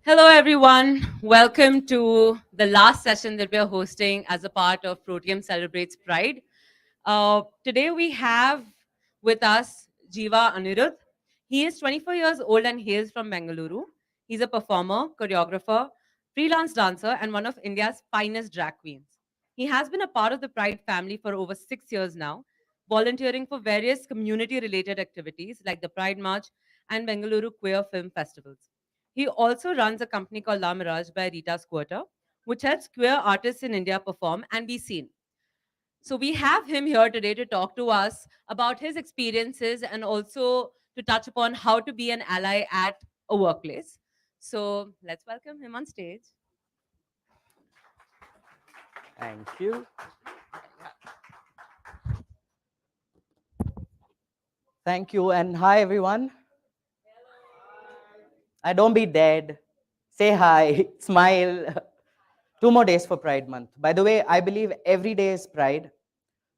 Hello, everyone. Welcome to the last session that we are hosting as a part of Protium Celebrates Pride. Today we have with us Jiiva Anirudh. He is 24 years old and hails from Bengaluru. He's a performer, choreographer, freelance dancer, and one of India's finest drag queens. He has been a part of the Pride family for over 6 years now, volunteering for various community related activities like the Pride March and Bengaluru Queer Film Festivals. He also runs a company called Mirage by Rita Squirter, which helps queer artists in India perform and be seen. So we have him here today to talk to us about his experiences and also to touch upon how to be an ally at a workplace. So let's welcome him on stage. Thank you. Thank you. And hi, everyone. I don't be dead. Say hi, smile. 2 more days for Pride Month. By the way, I believe every day is Pride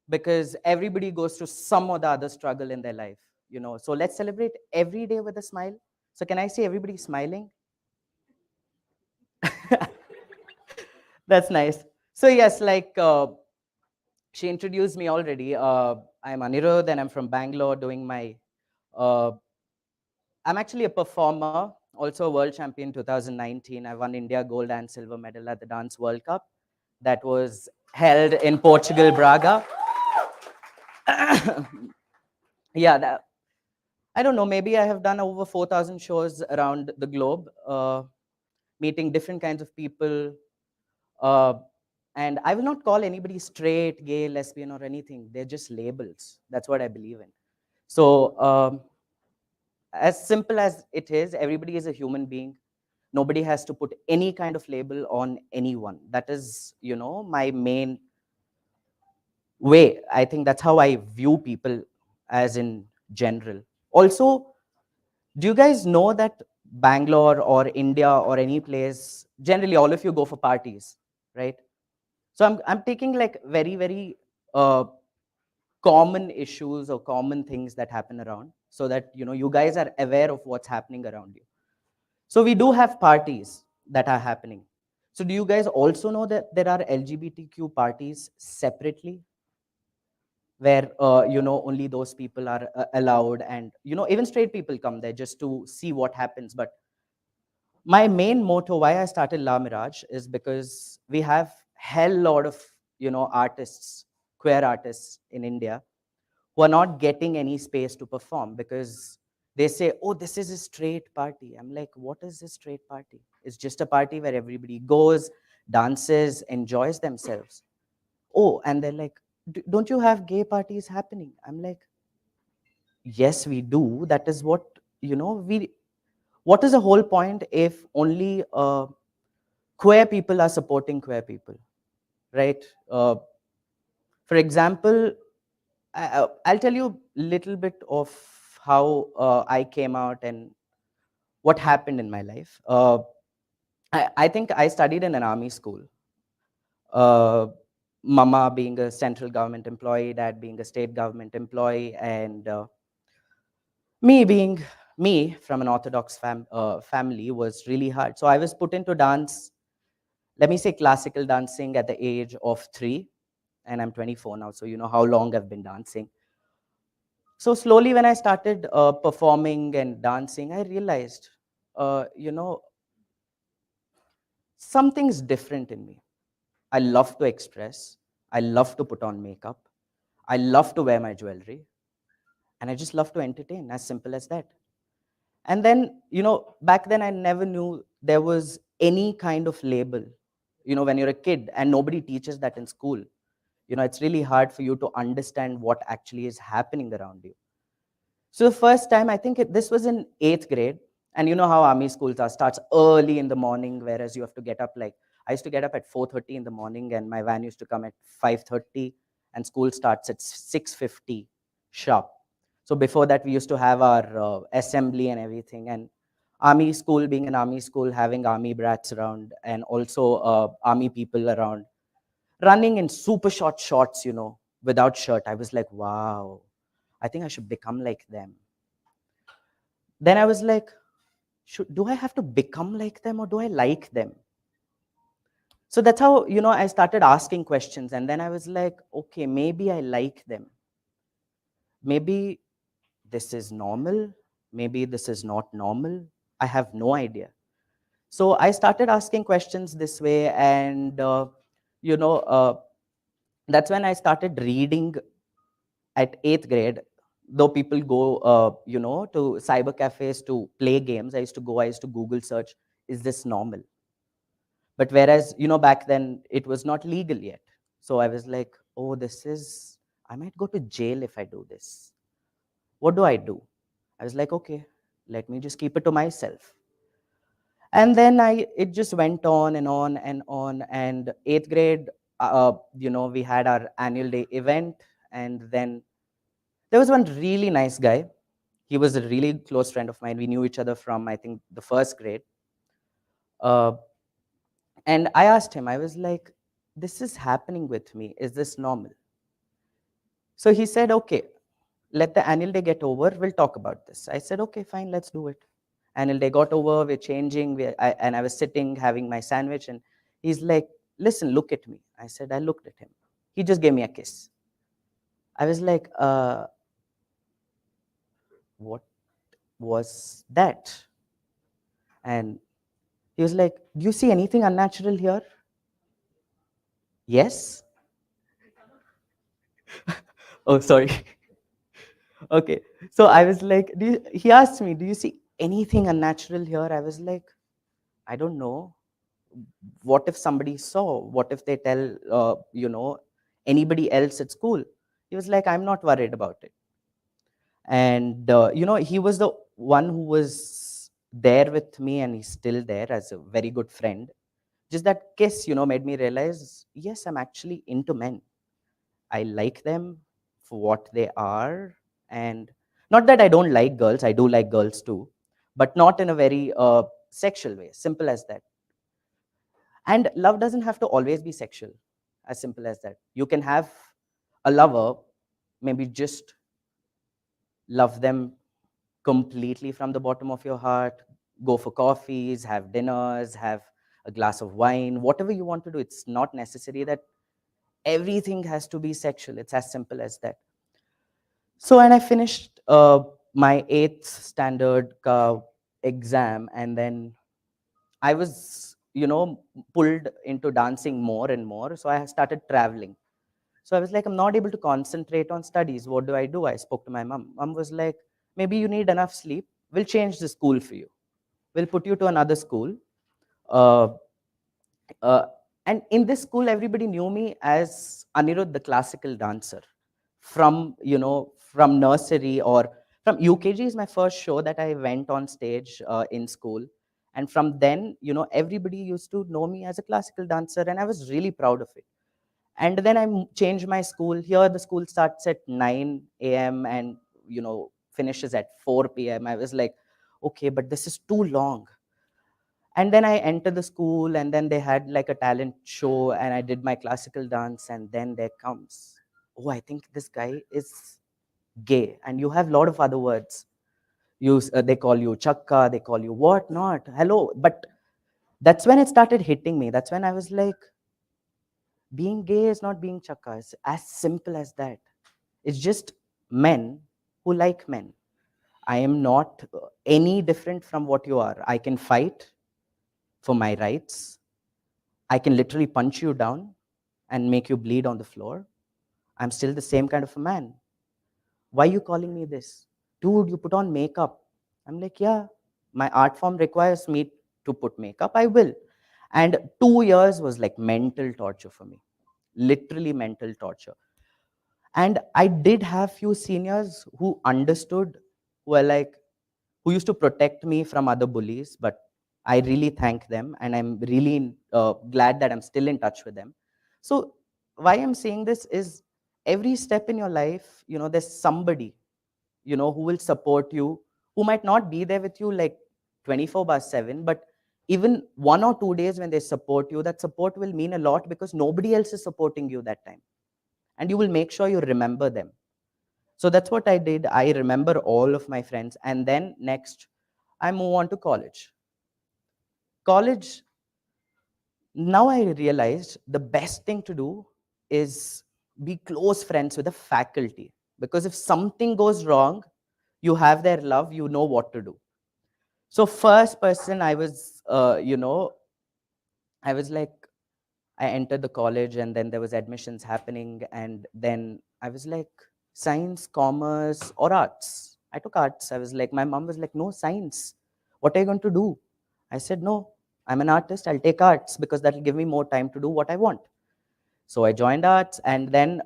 because everybody goes through some or the other struggle in their life. So let's celebrate every day with a smile. So can I see everybody smiling? That's nice. So yes, she introduced me already. I'm Anirudh and I'm from Bangalore doing my uh, I'm actually a performer, also a world champion 2019. I won India gold and silver medal at the Dance World Cup that was held in Portugal, Braga. Yeah, I don't know, maybe I have done over 4,000 shows around the globe, meeting different kinds of people. Uh, and I will not call anybody straight, gay, lesbian, or anything. They're just labels. That's what I believe in. So, as simple as it is, everybody is a human being. Nobody has to put any kind of label on anyone. That is, my main way. I think that's how I view people as in general. Also, do you guys know that Bangalore or India or any place, generally all of you go for parties, right? So I'm taking like very, very common issues or common things that happen around so that, you guys are aware of what's happening around you. So we do have parties that are happening. So do you guys also know that there are LGBTQ parties separately where only those people are allowed, and even straight people come there just to see what happens. But my main motto why I started La Mirage is because we have hell lot of artists, queer artists in India who are not getting any space to perform because they say, oh, this is a straight party. I'm like, what is a straight party? It's just a party where everybody goes, dances, enjoys themselves. Oh, and they're like, don't you have gay parties happening? I'm like, yes, we do. That is what, what is the whole point if only queer people are supporting queer people, right? For example, I'll tell you a little bit of how I came out and what happened in my life. I think I studied in an army school. Uh, Mama being a central government employee, dad being a state government employee, and me being me from an Orthodox family was really hard. So I was put into dance, let me say classical dancing at the age of 3, and I'm 24 now, so you know how long I've been dancing. So slowly when I started performing and dancing, I realized, something's different in me. I love to express. I love to put on makeup. I love to wear my jewelry. And I just love to entertain, as simple as that. And then, back then I never knew there was any kind of label. When you're a kid and nobody teaches that in school, it's really hard for you to understand what actually is happening around you. So the first time, I think this was in 8th grade. And you know how army schools are, starts early in the morning, whereas you have to get up I used to get up at 4:30 in the morning and my van used to come at 5:30 and school starts at 6:50 sharp. So before that, we used to have our assembly and everything. And army school, being an army school, having army brats around and also army people around, running in super short shorts, without shirt. I was like, wow, I think I should become like them. Then I was like, do I have to become like them, or do I like them? So that's how, I started asking questions. And then I was like, okay, maybe I like them. Maybe this is normal. Maybe this is not normal. I have no idea. So I started asking questions this way. And, you know, uh, that's when I started reading at 8th grade. Though people go, to cyber cafes to play games, I used to Google search, is this normal? But whereas, back then it was not legal yet. So I was like, oh, I might go to jail if I do this. What do I do? I was like, okay, let me just keep it to myself. And then it just went on and on and on. And 8th grade, we had our annual day event. And then there was one really nice guy. He was a really close friend of mine. We knew each other from, I think, the first grade. Uh, And I asked him, I was like, this is happening with me. Is this normal? So he said, okay, let the annual day get over. We'll talk about this. I said, okay, fine, let's do it. Annual day got over. We're changing. And I was sitting having my sandwich. And he's like, listen, look at me. I said, I looked at him. He just gave me a kiss. I was like, what was that? And he was like, do you see anything unnatural here? Yes. Oh, sorry. Okay. So I was like, he asked me, do you see anything unnatural here? I was like, I don't know. What if somebody saw? What if they tell, anybody else at school? He was like, I'm not worried about it. And, he was the one who was there with me, and he's still there as a very good friend. Just that kiss, made me realize, yes, I'm actually into men. I like them for what they are. And not that I don't like girls, I do like girls too, but not in a very sexual way. Simple as that. And love doesn't have to always be sexual, as simple as that. You can have a lover, maybe just love them completely from the bottom of your heart, go for coffees, have dinners, have a glass of wine, whatever you want to do. It's not necessary that everything has to be sexual. It's as simple as that. So, and I finished my 8th standard exam, and then I was, pulled into dancing more and more. So I started traveling. So I was like, I'm not able to concentrate on studies. What do? I spoke to my mom. Mom was like, maybe you need enough sleep. We'll change the school for you. We'll put you to another school. Uh, uh, and in this school, everybody knew me as Anirudh, the classical dancer. From nursery, or from UKG is my first show that I went on stage in school. And from then, everybody used to know me as a classical dancer, and I was really proud of it. And then changed my school. Here, the school starts at 9 a.m. and, finishes at 4 p.m. I was like, okay, but this is too long. And then I entered the school, and then they had like a talent show, and I did my classical dance. And then there comes, oh, I think this guy is gay. And you have a lot of other words. They call you chakka, they call you what not, hello. But that's when it started hitting me. That's when I was like, being gay is not being chakka. It's as simple as that. It's just men who like men. I am not any different from what you are. I can fight for my rights. I can literally punch you down and make you bleed on the floor. I'm still the same kind of a man. Why are you calling me this? Dude, you put on makeup. I'm like, yeah, my art form requires me to put makeup. I will. And 2 years was like mental torture for me, literally mental torture. And I did have few seniors who understood, who are like, who used to protect me from other bullies. But I really thank them, and I'm really glad that I'm still in touch with them. So why I'm saying this is, every step in your life, there's somebody, who will support you, who might not be there with you like 24/7, but even 1 or 2 days when they support you, that support will mean a lot, because nobody else is supporting you that time. And you will make sure you remember them. So that's what I did. I remember all of my friends. And then next, I move on to college. College, now I realized the best thing to do is be close friends with the faculty. Because if something goes wrong, you have their love, you know what to do. So first person I was, I was like, I entered the college and then there was admissions happening. And then I was like, science, commerce, or arts. I took arts. I was like, my mom was like, no, science. What are you going to do? I said, no, I'm an artist. I'll take arts because that'll give me more time to do what I want. So I joined arts. And then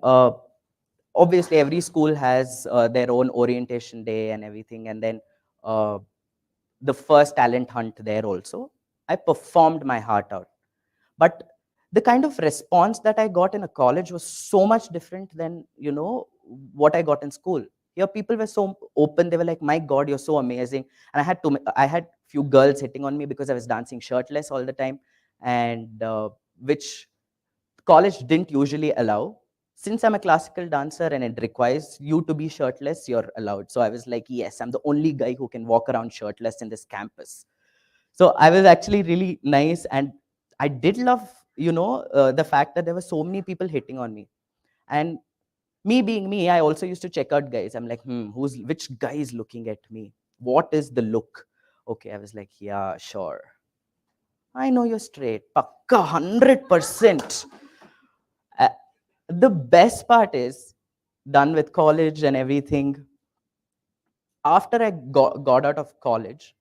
obviously every school has their own orientation day and everything. And then uh, the first talent hunt there also. I performed my heart out. But the kind of response that I got in a college was so much different than, what I got in school. Here people were so open. They were like, my God, you're so amazing. And I had few girls hitting on me because I was dancing shirtless all the time, and which college didn't usually allow. Since I'm a classical dancer and it requires you to be shirtless, you're allowed. So I was like, yes, I'm the only guy who can walk around shirtless in this campus. So I was actually really nice, and I did love, the fact that there were so many people hitting on me. And me being me, I also used to check out guys. I'm like, which guy is looking at me? What is the look? Okay, I was like, yeah, sure. I know you're straight. Pakka, 100%. Uh, the best part is, done with college and everything. After I got out of college,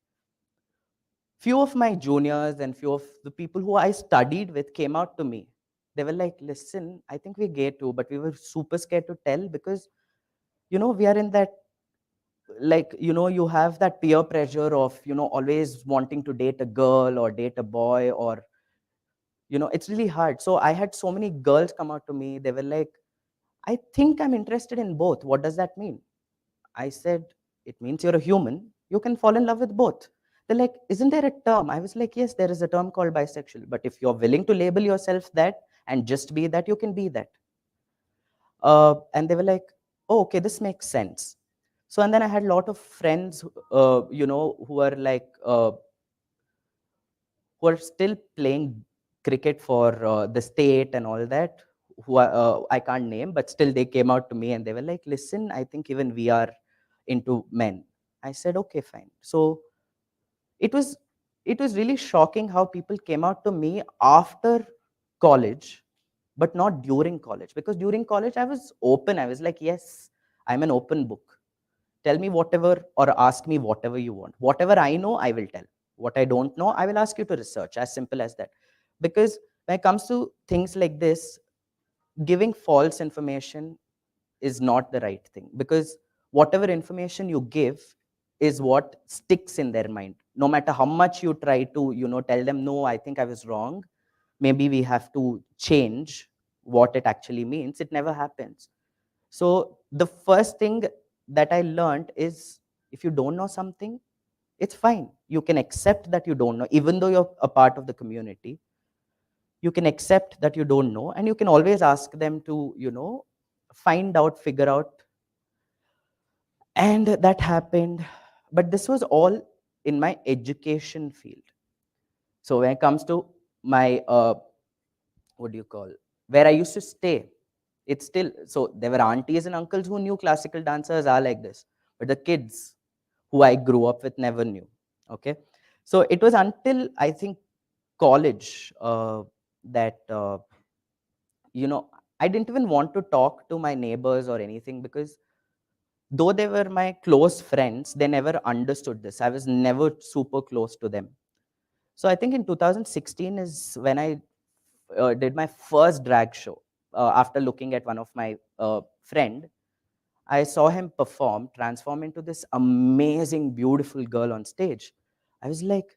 few of my juniors and few of the people who I studied with came out to me. They were like, listen, I think we're gay too, but we were super scared to tell because, we are in that, like, you have that peer pressure of, always wanting to date a girl or date a boy, or, it's really hard. So I had so many girls come out to me. They were like, I think I'm interested in both. What does that mean? I said, it means you're a human. You can fall in love with both. They're like, isn't there a term? I was like, yes, there is a term called bisexual. But if you're willing to label yourself that and just be that, you can be that. And they were like, oh, okay, this makes sense. So, and then I had a lot of friends, who are like, who are still playing cricket for the state and all that, who I can't name, but still they came out to me and they were like, listen, I think even we are into men. I said, okay, fine. So it was it was really shocking how people came out to me after college, but not during college. Because during college I was open. I was like, yes, I'm an open book. Tell me whatever or ask me whatever you want. Whatever I know, I will tell. What I don't know, I will ask you to research. As simple as that. Because when it comes to things like this, giving false information is not the right thing, because whatever information you give is what sticks in their mind. No matter how much you try to, tell them, no, I think I was wrong, maybe we have to change what it actually means, it never happens. So the first thing that I learned is, if you don't know something, it's fine. You can accept that you don't know, even though you're a part of the community. You can accept that you don't know, and you can always ask them to, find out, figure out. And that happened. But this was all in my education field. So when it comes to my, what do you call, where I used to stay, it's still, so there were aunties and uncles who knew classical dancers are like this, but the kids who I grew up with never knew. Okay. So it was until I think college, that, I didn't even want to talk to my neighbors or anything, because though they were my close friends, they never understood this. I was never super close to them. So I think in 2016 is when I did my first drag show. After looking at one of my friend, I saw him perform, transform into this amazing, beautiful girl on stage. I was like,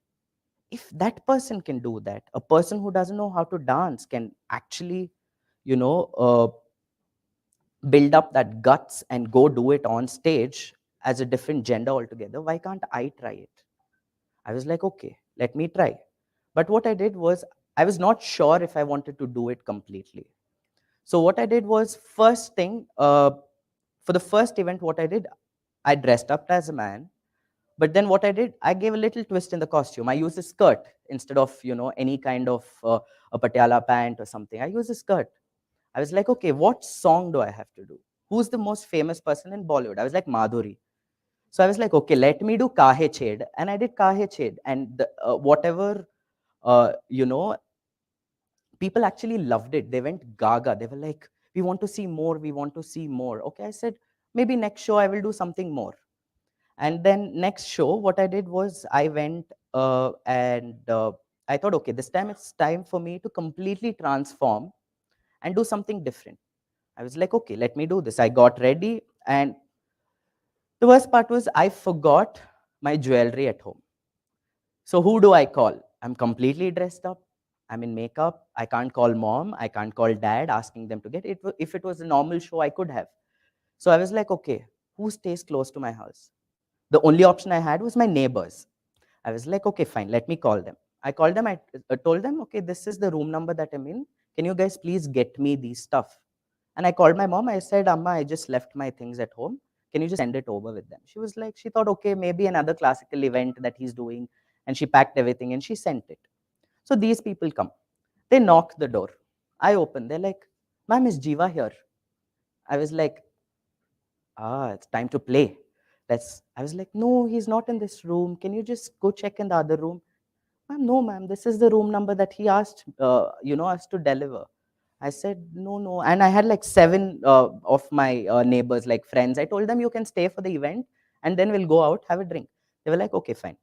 if that person can do that, a person who doesn't know how to dance can actually, you know, uh, build up that guts and go do it on stage as a different gender altogether, why can't I try it? I was like, okay, let me try. But what I did was, I was not sure if I wanted to do it completely. So what I did was, first thing, for the first event, what I did, I dressed up as a man. But then what I did, I gave a little twist in the costume. I used a skirt instead of, any kind of a patiala pant or something. I used a skirt. I was like, okay, what song do I have to do? Who's the most famous person in Bollywood? I was like, Madhuri. So I was like, okay, let me do Kahe Ched. And I did Kahe Ched. And whatever, you know, people actually loved it. They went gaga. They were like, we want to see more. We want to see more. Okay, I said, maybe next show I will do something more. And then next show, what I did was I went and I thought, okay, this time it's time for me to completely transform and do something different. I was like, okay, let me do this. I got ready, and the worst part was I forgot my jewelry at home. So who do I call? I'm completely dressed up. I'm in makeup. I can't call mom. I can't call dad asking them to get it. If it was a normal show, I could have. So I was like, okay, who stays close to my house? The only option I had was my neighbors. I was like, okay, fine, let me call them. I called them. I told them, okay, this is the room number that I'm in. Can you guys please get me these stuff? And I called my mom. I said, Amma, I just left my things at home. Can you just send it over with them? She was like, she thought, okay, maybe another classical event that he's doing. And she packed everything and she sent it. So these people come. They knock the door. I open. They're like, ma'am, is Jiva here? I was like, it's time to play. I was like, no, he's not in this room. Can you just go check in the other room? Ma'am, no, ma'am, this is the room number that he asked, us to deliver. I said, no, no. And I had like seven of my neighbors, like friends. I told them, you can stay for the event and then we'll go out, have a drink. They were like, okay, fine.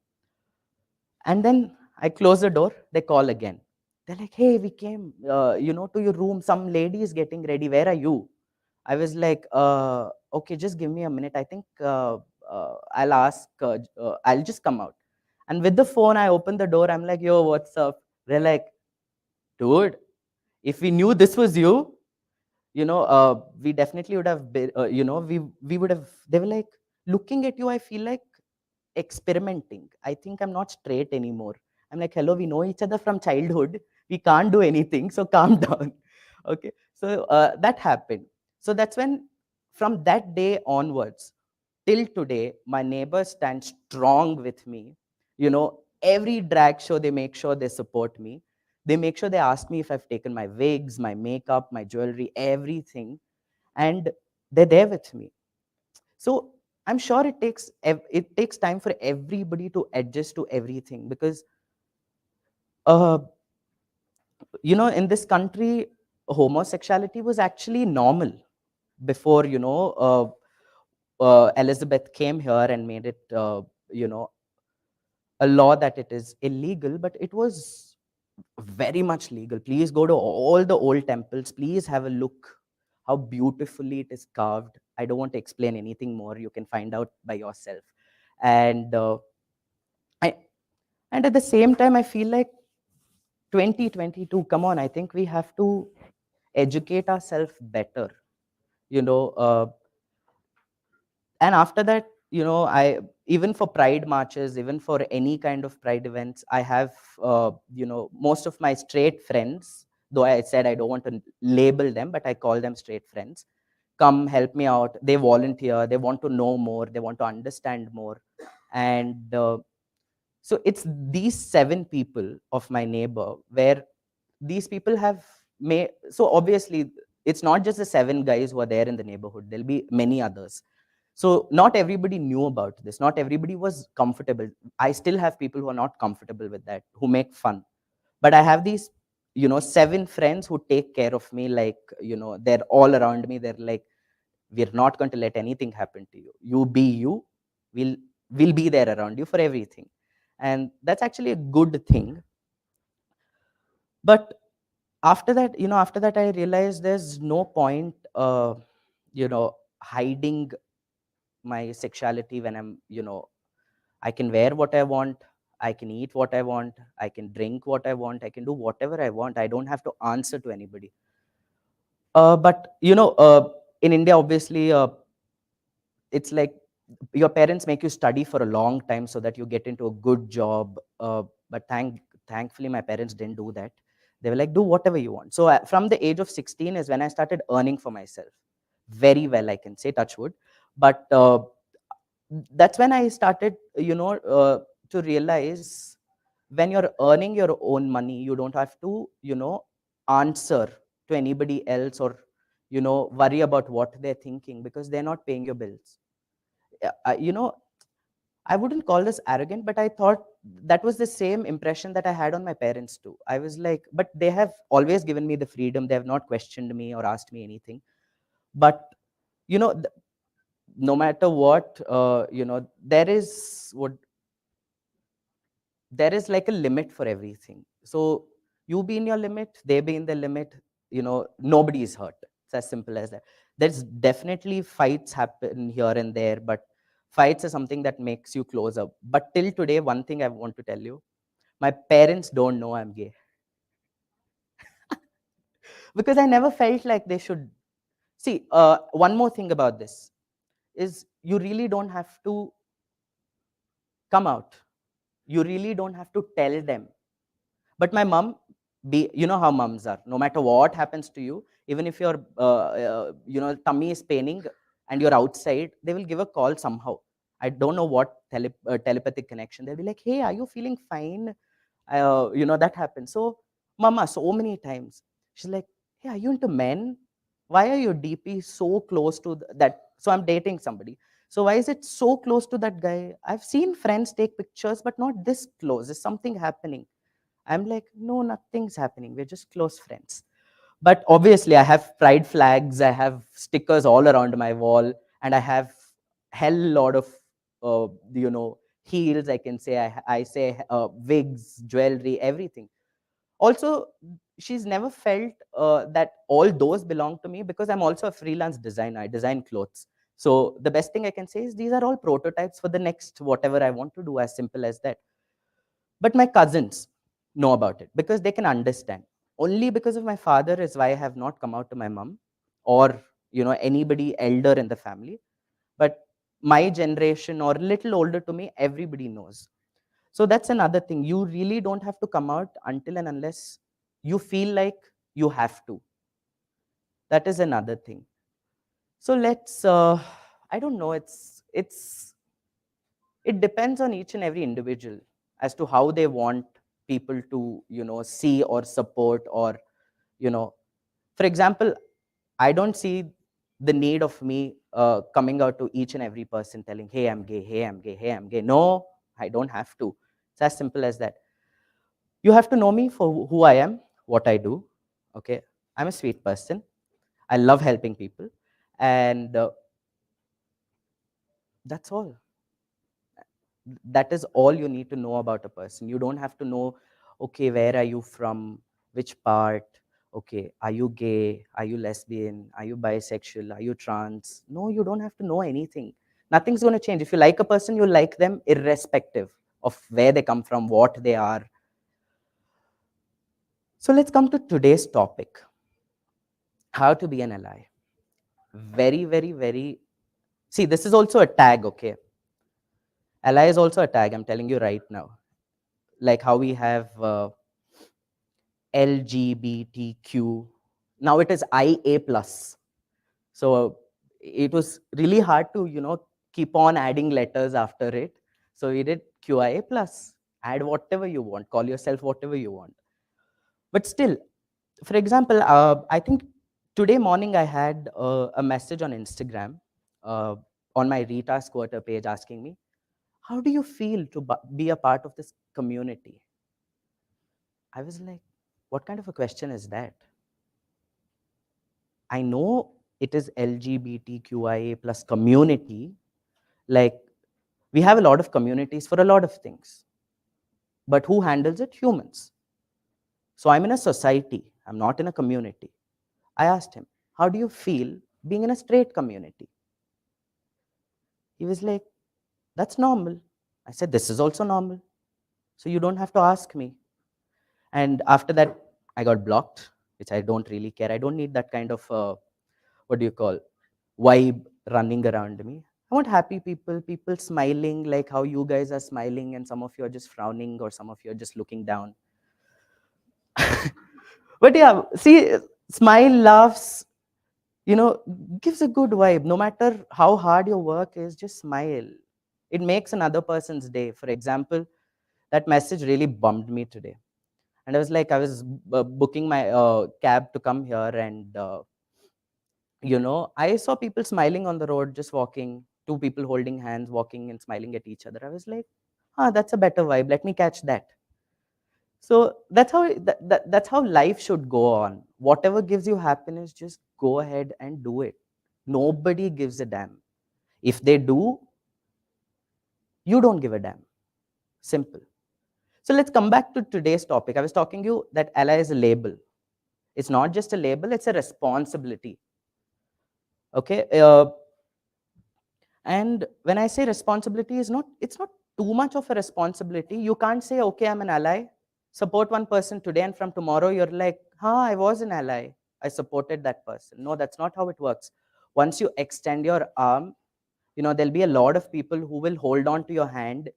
And then I close the door, they call again. They're like, hey, we came, to your room. Some lady is getting ready. Where are you? I was like, okay, just give me a minute. I think I'll just come out. And with the phone, I open the door. I'm like, yo, what's up? They're like, dude, if we knew this was you, we definitely would have been, we would have, they were like, looking at you, I feel like experimenting. I think I'm not straight anymore. I'm like, hello, we know each other from childhood. We can't do anything, so calm down. Okay, so that happened. So that's when, from that day onwards, till today, my neighbors stand strong with me. Every drag show, they make sure they support me. They make sure they ask me if I've taken my wigs, my makeup, my jewelry, everything, and they're there with me. So I'm sure it takes time for everybody to adjust to everything, because uh, in this country, homosexuality was actually normal before Elizabeth came here and made it you know a law that it is illegal, but it was very much legal. Please go to all the old temples. Please have a look how beautifully it is carved. I don't want to explain anything more. You can find out by yourself. And I and at the same time, I feel like 2022. Come on, I think we have to educate ourselves better. You know, and after that, I, even for pride marches, even for any kind of pride events, I have most of my straight friends, though I said I don't want to label them, but I call them straight friends, come help me out. They volunteer, they want to know more, they want to understand more. And so it's these seven people of my neighbor, where these people have made, so obviously it's not just the seven guys who are there in the neighborhood, there'll be many others. So not everybody knew about this, not everybody was comfortable. I still have people who are not comfortable with that, who make fun. But I have these seven friends who take care of me, like they're all around me. They're like, we're not going to let anything happen to you. You be you. We'll be there around you for everything. And that's actually a good thing. But after that, I realized there's no point, hiding my sexuality when I can wear what I want, I can eat what I want, I can drink what I want, I can do whatever I want. I don't have to answer to anybody. But in India, obviously, it's like your parents make you study for a long time so that you get into a good job. But thankfully, my parents didn't do that. They were like, do whatever you want. So from the age of 16 is when I started earning for myself. Very well, I can say, touch wood. But that's when I started, to realize when you're earning your own money, you don't have to, answer to anybody else or, worry about what they're thinking because they're not paying your bills. I wouldn't call this arrogant, but I thought that was the same impression that I had on my parents too. I was like, but they have always given me the freedom. They have not questioned me or asked me anything. But, you know, th- no matter what, there is like a limit for everything. So you be in your limit, they be in the limit, nobody is hurt. It's as simple as that. There's definitely fights happen here and there, but fights are something that makes you closer. But till today, one thing I want to tell you, my parents don't know I'm gay because I never felt like they should. See, one more thing about this is you really don't have to come out. You really don't have to tell them. But my mom, you know how moms are. No matter what happens to you, even if your tummy is paining and you're outside, they will give a call somehow. I don't know what telepathic connection. They'll be like, "Hey, are you feeling fine?" That happens. So, mama, so many times she's like, "Hey, are you into men? Why are your DP so close to that?" So I'm dating somebody. So why is it so close to that guy? I've seen friends take pictures, but not this close. Is something happening? I'm like, no, nothing's happening. We're just close friends. But obviously, I have pride flags, I have stickers all around my wall, and I have hell lot of, heels. I can say, I say wigs, jewelry, everything. Also, she's never felt that all those belong to me because I'm also a freelance designer. I design clothes. So the best thing I can say is these are all prototypes for the next whatever I want to do, as simple as that. But my cousins know about it because they can understand. Only because of my father is why I have not come out to my mom or anybody elder in the family. But my generation or little older to me, everybody knows. So that's another thing. You really don't have to come out until and unless you feel like you have to. That is another thing. So let's. I don't know. It depends on each and every individual as to how they want people to see or support or you know for example, I don't see the need of me coming out to each and every person telling, hey, I'm gay, hey, I'm gay, hey, I'm gay. No, I don't have to. It's as simple as that. You have to know me for who I am, what I do. Okay, I'm a sweet person. I love helping people, and that's all. That is all you need to know about a person. You don't have to know, okay, where are you from, which part, okay, are you gay, are you lesbian, are you bisexual, are you trans? No, you don't have to know anything. Nothing's going to change. If you like a person, you like them irrespective of where they come from, what they are. So let's come to today's topic, how to be an ally. Very, very, very. See, this is also a tag, okay? Ally is also a tag, I'm telling you right now. Like how we have LGBTQ. Now it is IA plus. So it was really hard to, keep on adding letters after it. So we did QIA plus. Add whatever you want. Call yourself whatever you want. But still, for example, I think today morning I had a message on Instagram on my Rita Squirter page asking me, how do you feel to be a part of this community? I was like, what kind of a question is that? I know it is LGBTQIA plus community. Like, we have a lot of communities for a lot of things. But who handles it? Humans. So I'm in a society, I'm not in a community. I asked him, how do you feel being in a straight community? He was like, that's normal. I said, this is also normal. So you don't have to ask me. And after that, I got blocked, which I don't really care. I don't need that kind of, what do you call, vibe running around me. I want happy people, people smiling like how you guys are smiling, and some of you are just frowning, or some of you are just looking down. But yeah, see, smile, laughs, you know, gives a good vibe. No matter how hard your work is, just smile. It makes another person's day. For example, that message really bummed me today. And I was like, I was booking my cab to come here, and I saw people smiling on the road, just walking, two people holding hands, walking and smiling at each other. I was like, that's a better vibe. Let me catch that. So that's how life should go on. Whatever gives you happiness, just go ahead and do it. Nobody gives a damn. If they do, you don't give a damn. Simple. So let's come back to today's topic. I was talking to you that ally is a label. It's not just a label, it's a responsibility. Okay. And when I say responsibility, it's not too much of a responsibility. You can't say, okay, I'm an ally, support one person today, and from tomorrow you're like, I was an ally, I supported that person. No, that's not how it works. Once you extend your arm, there'll be a lot of people who will hold on to your hand,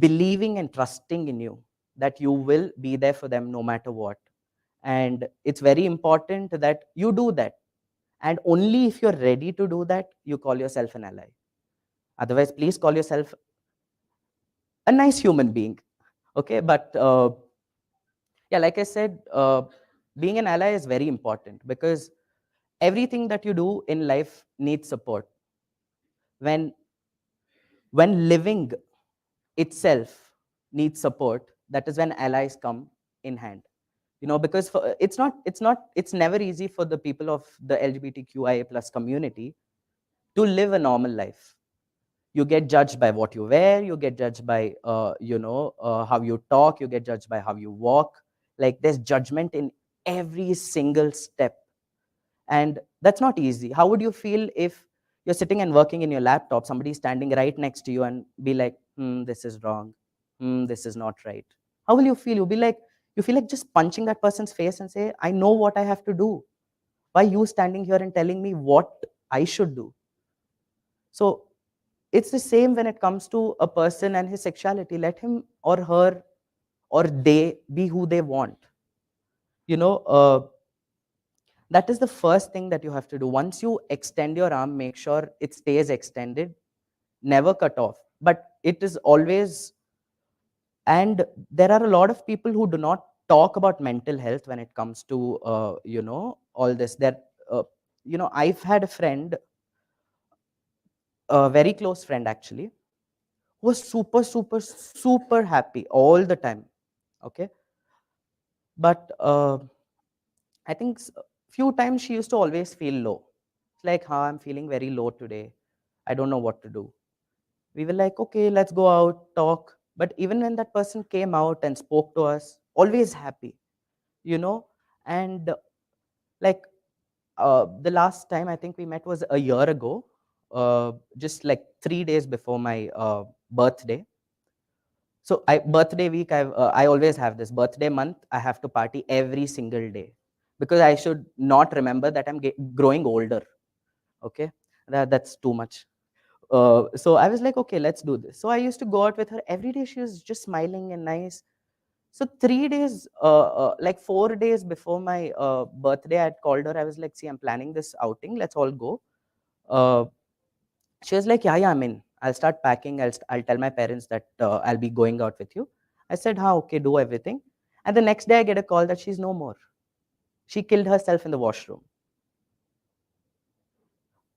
believing and trusting in you that you will be there for them no matter what. And it's very important that you do that. And only if you're ready to do that, you call yourself an ally. Otherwise, please call yourself a nice human being. Okay, but yeah, like I said, being an ally is very important because everything that you do in life needs support. When living itself needs support, that is when allies come in hand. Because it's never easy for the people of the LGBTQIA plus community to live a normal life. You get judged by what you wear, you get judged by how you talk, you get judged by how you walk. Like, there's judgment in every single step, and that's not easy. How would you feel if you're sitting and working in your laptop, somebody's standing right next to you and be like, this is wrong, this is not right? How will you feel? You feel like just punching that person's face and say, I know what I have to do. Why are you standing here and telling me what I should do? So it's the same when it comes to a person and his sexuality. Let him or her or they be who they want. You know, that is the first thing that you have to do. Once you extend your arm, make sure it stays extended, never cut off. But it is always, and there are a lot of people who do not talk about mental health when it comes to, all this. I've had a friend, a very close friend actually, who was super, super, super happy all the time. Okay. But I think few times she used to always feel low. It's like, I'm feeling very low today. I don't know what to do. We were like, okay, let's go out, talk. But even when that person came out and spoke to us, always happy, you know. And like the last time I think we met was a year ago, just like 3 days before my birthday. So birthday week, I always have this birthday month. I have to party every single day because I should not remember that I'm growing older. Okay, that's too much. So I was like, okay, let's do this. So I used to go out with her every day. She was just smiling and nice. So 3 days, like 4 days before my birthday, I had called her. I was like, see, I'm planning this outing. Let's all go. Uh, she was like, yeah, I'm in. I'll start packing. I'll tell my parents that I'll be going out with you. I said, okay, do everything. And the next day I get a call that she's no more. She killed herself in the washroom.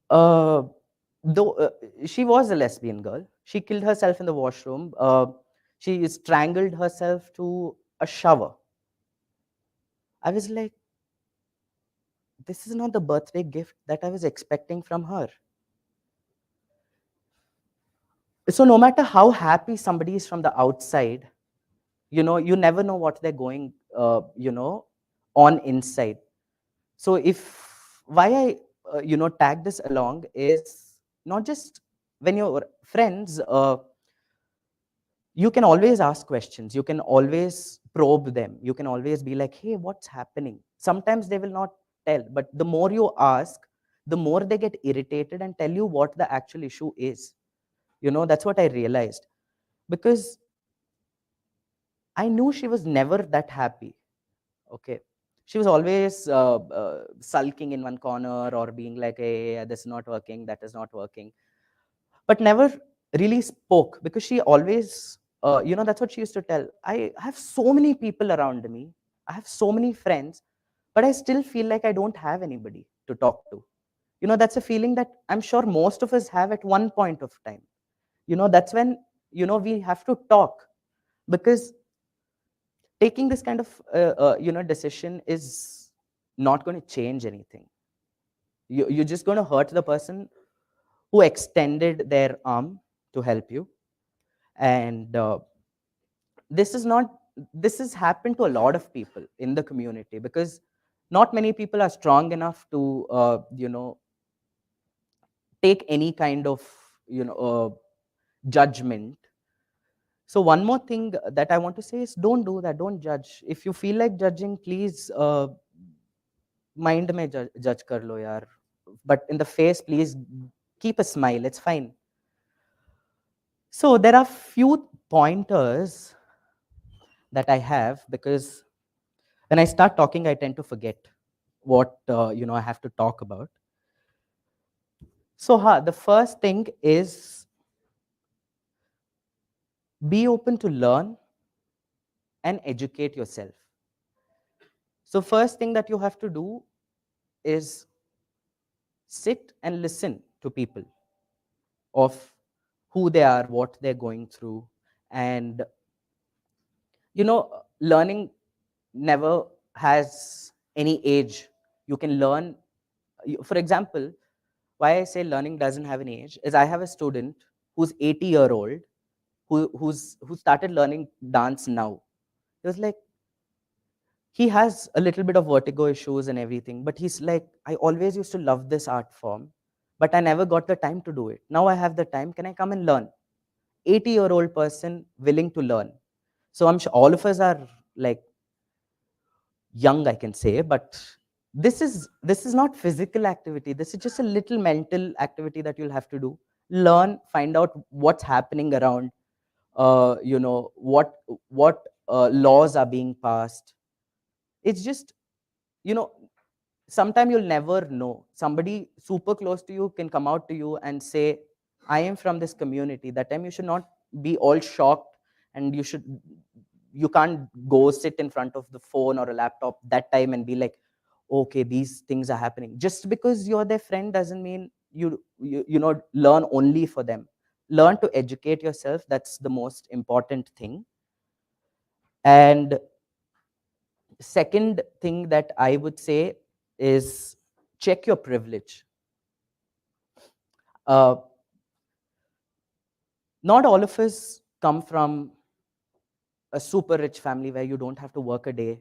Uh, though she was a lesbian girl, she killed herself in the washroom. She strangled herself to a shower. I was like, this is not the birthday gift that I was expecting from her. So no matter how happy somebody is from the outside, you never know what they're going on inside. So if why I tag this along is not just when you're friends, you can always ask questions, you can always probe them, you can always be like, hey, what's happening? Sometimes they will not tell, but the more you ask, the more they get irritated and tell you what the actual issue is. That's what I realized, because I knew she was never that happy. Okay. She was always sulking in one corner or being like, hey, this is not working, that is not working. But never really spoke, because she always, that's what she used to tell. I have so many people around me, I have so many friends, but I still feel like I don't have anybody to talk to. That's a feeling that I'm sure most of us have at one point of time. That's when, we have to talk, because taking this kind of, decision is not going to change anything. You're just going to hurt the person who extended their arm to help you. And this is not this has happened to a lot of people in the community, because not many people are strong enough to take any kind of judgment. So one more thing that I want to say is, don't do that, don't judge. If you feel like judging, please, mind mein judge kar lo yaar, but in the face, please keep a smile, it's fine. So there are few pointers that I have, because when I start talking, I tend to forget what I have to talk about. So the first thing is, be open to learn and educate yourself. So first thing that you have to do is sit and listen to people, of who they are, what they're going through. And learning never has any age. You can learn. For example, why I say learning doesn't have an age is, I have a student who's 80-year-old, who started learning dance now. He was like, he has a little bit of vertigo issues and everything, but he's like, I always used to love this art form, but I never got the time to do it. Now I have the time, can I come and learn? 80-year-old person willing to learn. So I'm sure all of us are like young, I can say, but this is not physical activity. This is just a little mental activity that you'll have to do. Learn, find out what's happening around, what laws are being passed. It's just, you know sometime you'll never know. Somebody super close to you can come out to you and say, I am from this community. That time you should not be all shocked, and you can't go sit in front of the phone or a laptop that time and be like, okay, these things are happening. Just because you're their friend doesn't mean learn only for them. Learn to educate yourself. That's the most important thing. And second thing that I would say is, check your privilege. Uh, Not all of us come from a super rich family where you don't have to work a day,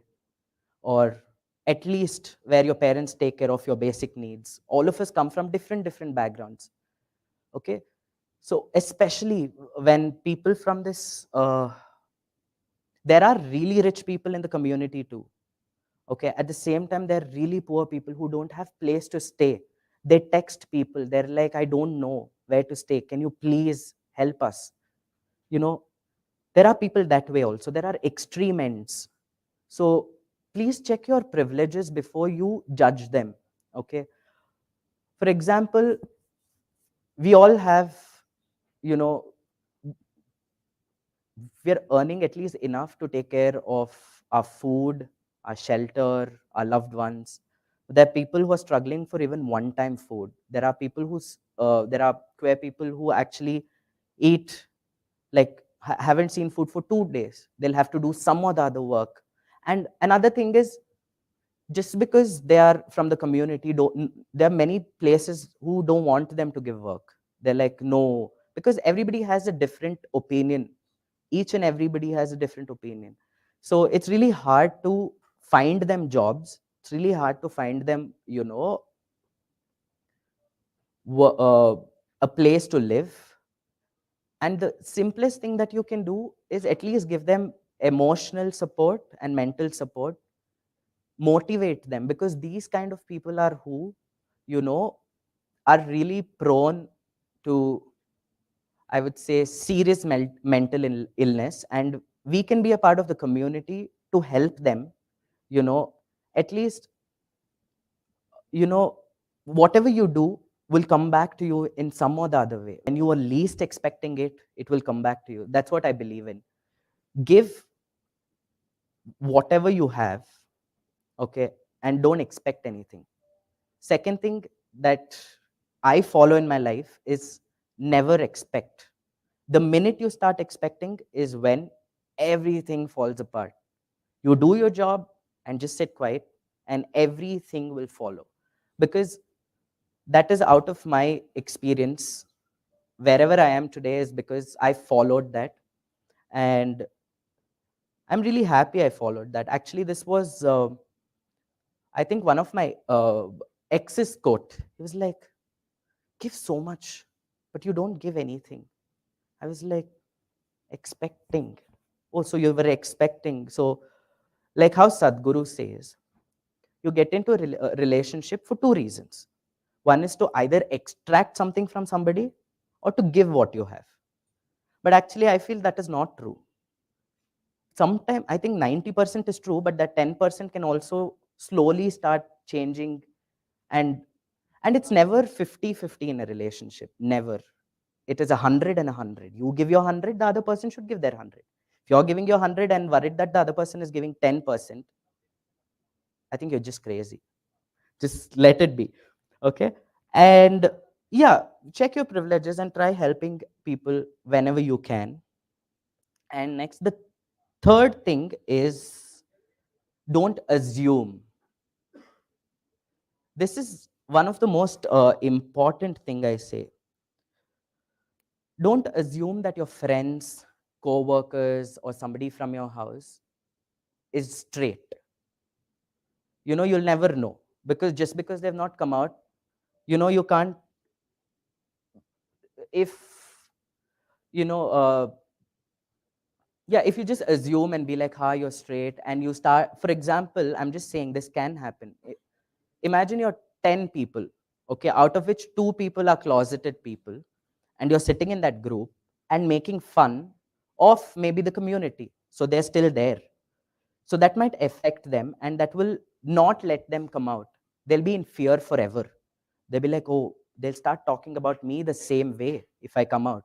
or at least where your parents take care of your basic needs. All of us come from different backgrounds. Okay, so especially when people from this, there are really rich people in the community too. Okay, at the same time, there are really poor people who don't have place to stay. They text people, they're like, I don't know where to stay, can you please help us? you know there are people that way also. There are extreme ends. So please check your privileges before you judge them. Okay, for example, we all have, you know we're earning at least enough to take care of our food, our shelter, our loved ones. There are people who are struggling for even one-time food. There are queer people who actually eat, like, haven't seen food for 2 days. They'll have to do some or the other work. And another thing is, just because they are from the community, there are many places who don't want them to give work. They're like, no, because everybody has a different opinion. Each and everybody has a different opinion. So it's really hard to find them jobs. It's really hard to find them, a place to live. And the simplest thing that you can do is at least give them emotional support and mental support. Motivate them, because these kind of people are who, you know are really prone to, I would say, serious mental illness. And we can be a part of the community to help them. you know at least, whatever you do, will come back to you in some or the other way. When you are least expecting it, it will come back to you. That's what I believe in. Give whatever you have, okay, and don't expect anything. Second thing that I follow in my life is never expect. The minute you start expecting is when everything falls apart. You do your job and just sit quiet, and everything will follow. Because that is out of my experience. Wherever I am today is because I followed that. And I'm really happy I followed that. Actually, this was, I think, one of my ex's quote. He was like, give so much, but you don't give anything. I was like, expecting. Oh, so you were expecting. So, like how Sadhguru says, you get into a relationship for two reasons. One is to either extract something from somebody or to give what you have. But actually, I feel that is not true. Sometimes I think 90% is true, but that 10% can also slowly start changing. And and it's never 50-50 in a relationship. Never. It is 100 and 100. You give your 100, the other person should give their 100. If you're giving your 100 and worried that the other person is giving 10%, I think you're just crazy. Just let it be. Okay? And yeah, check your privileges and try helping people whenever you can. And next, the third thing is don't assume. This is one of the most important thing I say. Don't assume that your friends, co-workers, or somebody from your house is straight. You'll never know, because just because they've not come out, you can't. If you know yeah, if you just assume and be like, ha, you're straight, and you start, for example, I'm just saying this can happen. Imagine you're 10 people, okay, out of which 2 people are closeted people, and you're sitting in that group and making fun of maybe the community, so they're still there. So that might affect them, and that will not let them come out. They'll be in fear forever. They'll be like, oh, they'll start talking about me the same way if I come out.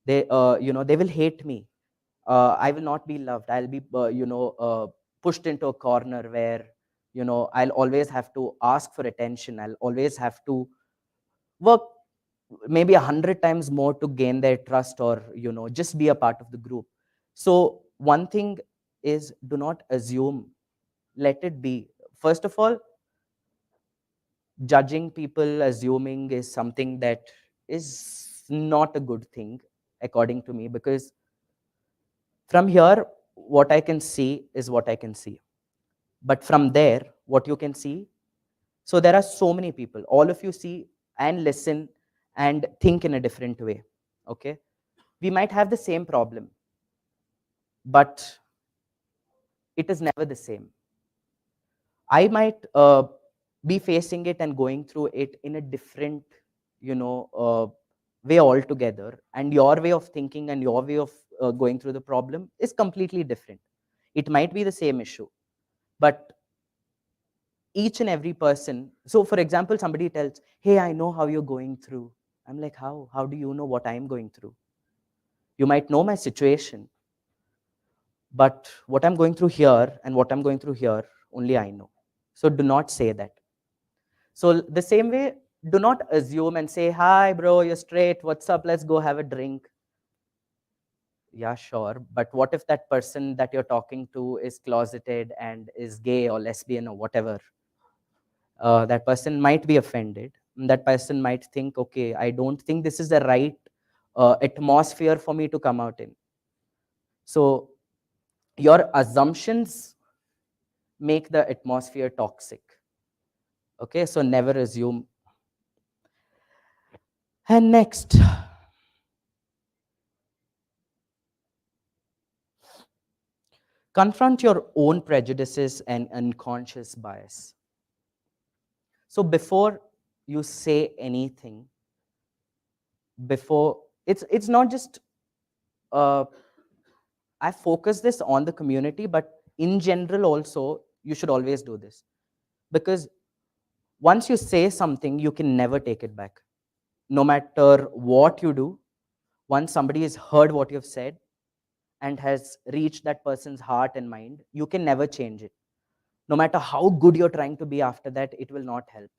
They will hate me. I will not be loved. I'll be pushed into a corner where I'll always have to ask for attention. I'll always have to work maybe 100 times more to gain their trust, or just be a part of the group. So one thing is, do not assume. Let it be. First of all, judging people, assuming, is something that is not a good thing, according to me, because from here, what I can see is what I can see. But from there, what you can see, so there are so many people. All of you see and listen and think in a different way. Okay? We might have the same problem, but it is never the same. I might be facing it and going through it in a different, way altogether. And your way of thinking and your way of going through the problem is completely different. It might be the same issue, but each and every person. So, for example, somebody tells, "Hey, I know how you're going through." I'm like, "How? How do you know what I'm going through?" You might know my situation, but what I'm going through here and what I'm going through here, only I know. So do not say that. So the same way, do not assume and say, "Hi, bro, you're straight. What's up? Let's go have a drink." Yeah, sure. But what if that person that you're talking to is closeted and is gay or lesbian or whatever? That person might be offended. That person might think, okay, I don't think this is the right atmosphere for me to come out in. So your assumptions make the atmosphere toxic. Okay, so never assume. And next, confront your own prejudices and unconscious bias. So before you say anything, before it's not just I focus this on the community, but in general also you should always do this, because once you say something, you can never take it back. No matter what you do, once somebody has heard what you've said and has reached that person's heart and mind, you can never change it. No matter how good you're trying to be after that, it will not help.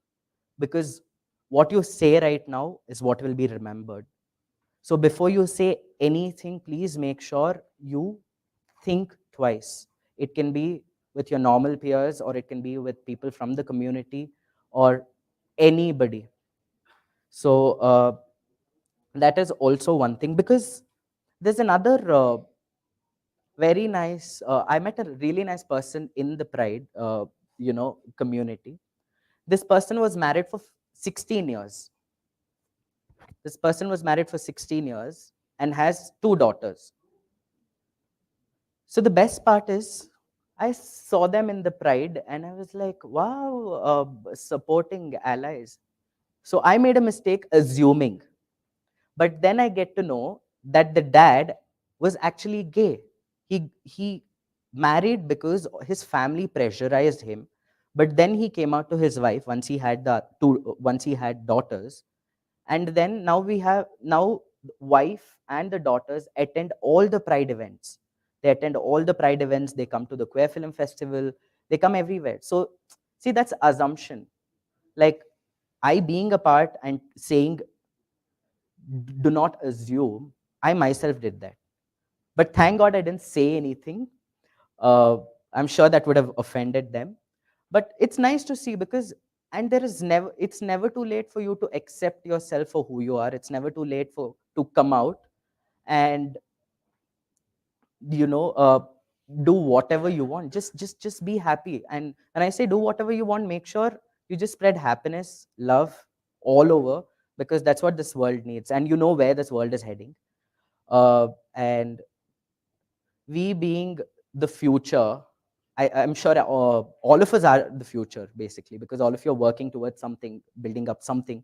Because what you say right now is what will be remembered. So before you say anything, please make sure you think twice. It can be with your normal peers, or it can be with people from the community, or anybody. So that is also one thing, because there's another very nice. I met a really nice person in the Pride, community. This person was married for 16 years. This person was married for 16 years and has two daughters. So the best part is, I saw them in the Pride and I was like, wow, supporting allies. So I made a mistake assuming. But then I get to know that the dad was actually gay. He married because his family pressurized him. But then he came out to his wife once he had daughters, and then now wife and the daughters attend all the Pride events. They attend all the Pride events. They come to the Queer Film Festival. They come everywhere. So see, that's assumption. Like, I being a part and saying, do not assume, I myself did that. But thank God I didn't say anything. uh, I'm sure that would have offended them. But it's nice to see, because and there is never it's never too late for you to accept yourself for who you are. It's never too late for to come out and, you know uh, do whatever you want. Just be happy. And when I say do whatever you want, make sure you just spread happiness, love all over, because that's what this world needs, and you know where this world is heading. And we being the future, I'm sure all of us are the future, basically, because all of you are working towards something, building up something.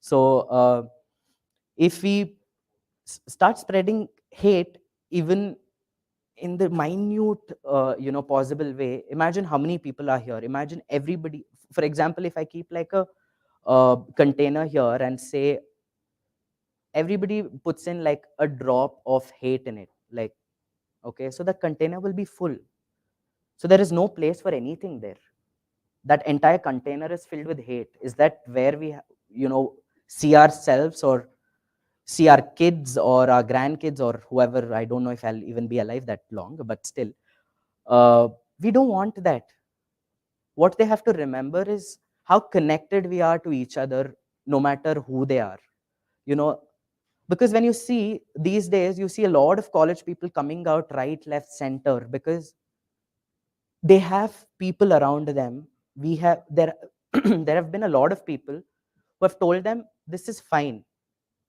So if we start spreading hate, even in the minute, possible way, imagine how many people are here. Imagine everybody. For example, if I keep like a container here and say everybody puts in like a drop of hate in it, like, okay, so the container will be full. So there is no place for anything there. That entire container is filled with hate. Is that where we, see ourselves, or see our kids or our grandkids or whoever? I don't know if I'll even be alive that long, but still, we don't want that. What they have to remember is how connected we are to each other, no matter who they are. You know, because when you see these days, you see a lot of college people coming out right, left, center, because they have people around them. We have there there have been a lot of people who have told them, this is fine,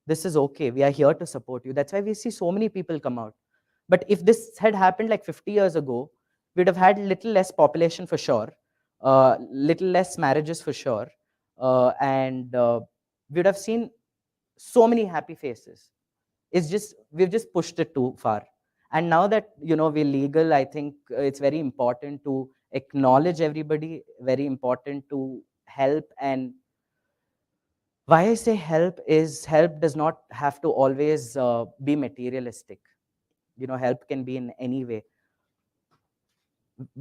this is okay, we are here to support you. That's why we see so many people come out. But if this had happened like 50 years ago, we'd have had little less population for sure, little less marriages for sure, and we'd have seen so many happy faces. It's just we've just pushed it too far. And now that, we're legal, I think it's very important to acknowledge everybody, very important to help. And why I say help is, help does not have to always be materialistic. Help can be in any way.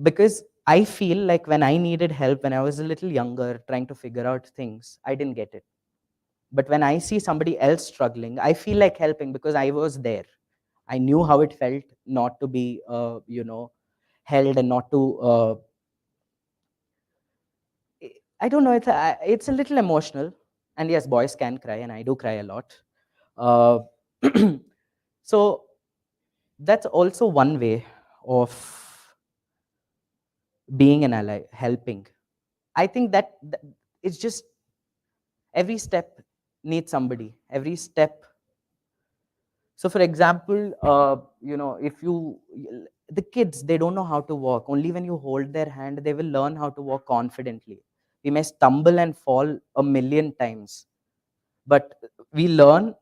Because I feel like when I needed help when I was a little younger, trying to figure out things, I didn't get it. But when I see somebody else struggling, I feel like helping, because I was there. I knew how it felt not to be, held, and not to. I don't know. It's a little emotional, and yes, boys can cry, and I do cry a lot. Uh, so that's also one way of being an ally, helping. I think that it's just every step needs somebody. Every step. So, for example, if the kids, they don't know how to walk. Only when you hold their hand, they will learn how to walk confidently. We may stumble and fall a million times, but we learn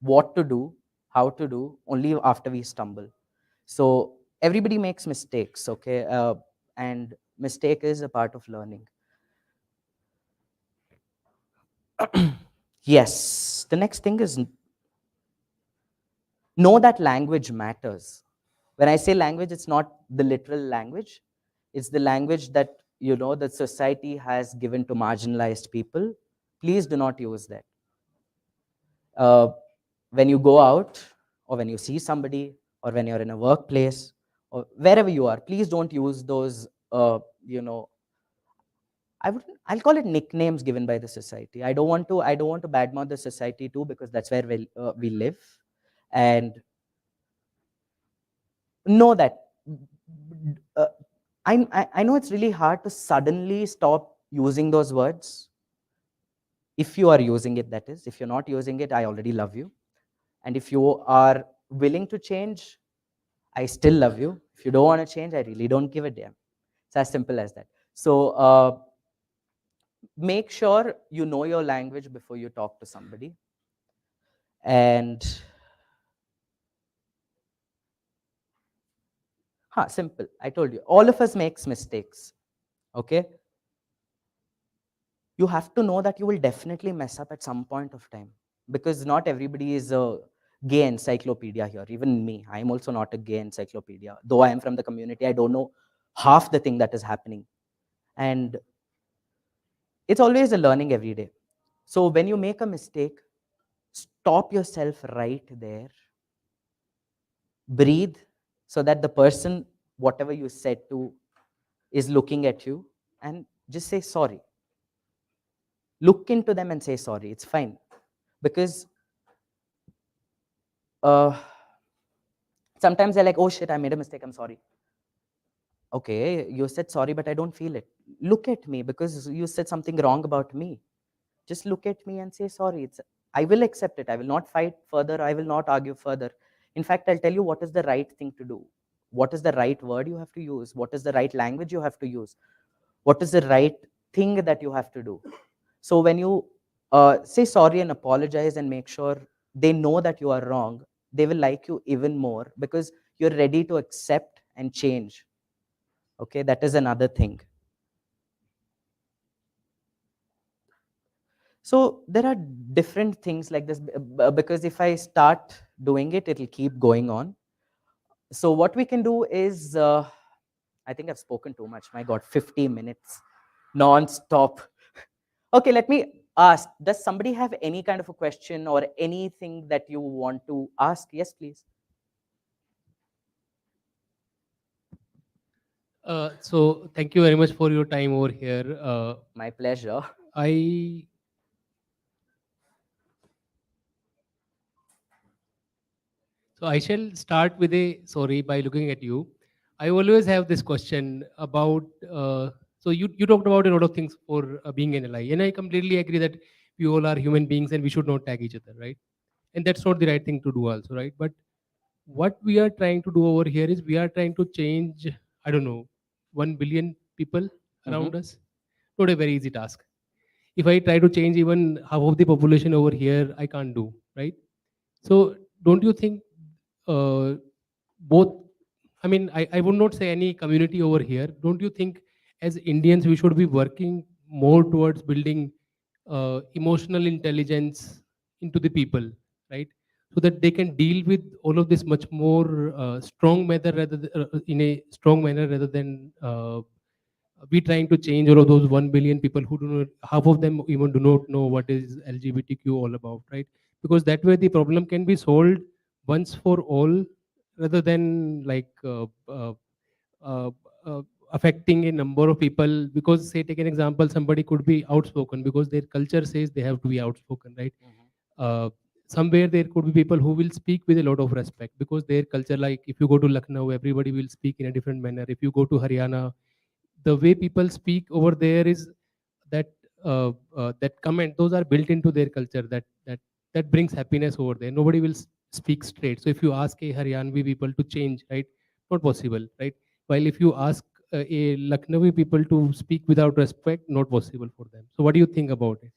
what to do, how to do, only after we stumble. So, everybody makes mistakes, okay? And mistake is a part of learning. Yes, the next thing is know that language matters. When I say language, it's not the literal language, it's the language that the society has given to marginalized people. Please do not use that. uh, when you go out, or when you see somebody, or when you're in a workplace, or wherever you are, please don't use those you know I'll call it nicknames given by the society. I don't want to badmouth the society too, because that's where we live. And know that uh, I know it's really hard to suddenly stop using those words. If you are using it, that is. If you're not using it, I already love you. And if you are willing to change, I still love you. If you don't want to change, I really don't give a damn. It's as simple as that. So make sure you know your language before you talk to somebody. And simple. I told you, all of us makes mistakes. Okay. You have to know that you will definitely mess up at some point of time, because not everybody is a gay encyclopedia here. Even me, I am also not a gay encyclopedia. Though I am from the community, I don't know half the thing that is happening. And it's always a learning every day. So when you make a mistake, stop yourself right there, breathe, so that the person, whatever you said to, is looking at you, and just say sorry. Look into them and say sorry. It's fine. Because uh, sometimes they're like, oh shit, I made a mistake, I'm sorry. Okay, you said sorry, but I don't feel it. Look at me, because you said something wrong about me. Just look at me and say sorry. I will accept it. I will not fight further. I will not argue further. In fact, I'll tell you what is the right thing to do. What is the right word you have to use? What is the right language you have to use? What is the right thing that you have to do? So when you say sorry and apologize and make sure they know that you are wrong, they will like you even more, because you're ready to accept and change. Okay, that is another thing. So there are different things like this, because if I start doing it, it'll keep going on. So what we can do is, I think I've spoken too much. My God, 50 minutes non-stop. Okay, let me ask, does somebody have any kind of a question or anything that you want to ask? Yes, please. So thank you very much for your time over here. My pleasure. I so I shall start with a sorry by looking at you. I always have this question about. So you talked about a lot of things for being an ally, and I completely agree that we all are human beings and we should not tag each other, right? And that's not the right thing to do, also, right? But what we are trying to do over here is we are trying to change. I don't know, 1 billion people Mm-hmm. around us. Not a very easy task. If I try to change even half of the population over here, I can't do, right? So don't you think uh, both? I mean, I would not say any community over here. Don't you think as Indians we should be working more towards building emotional intelligence into the people, right? So that they can deal with all of this much more strong manner in a strong manner rather than we trying to change all of those 1 billion people who do not, half of them even do not know what is LGBTQ all about, right? Because that way the problem can be solved once for all rather than like uh, uh, affecting a number of people. Because say take an example, somebody could be outspoken because their culture says they have to be outspoken, right? uh, Somewhere there could be people who will speak with a lot of respect because their culture, like if you go to Lucknow, everybody will speak in a different manner. If you go to Haryana, the way people speak over there is that that comment, those are built into their culture, that brings happiness over there. Nobody will speak straight. So if you ask a Haryanvi people to change, right, not possible, right? While if you ask a Lucknowi people to speak without respect, not possible for them. So what do you think about it?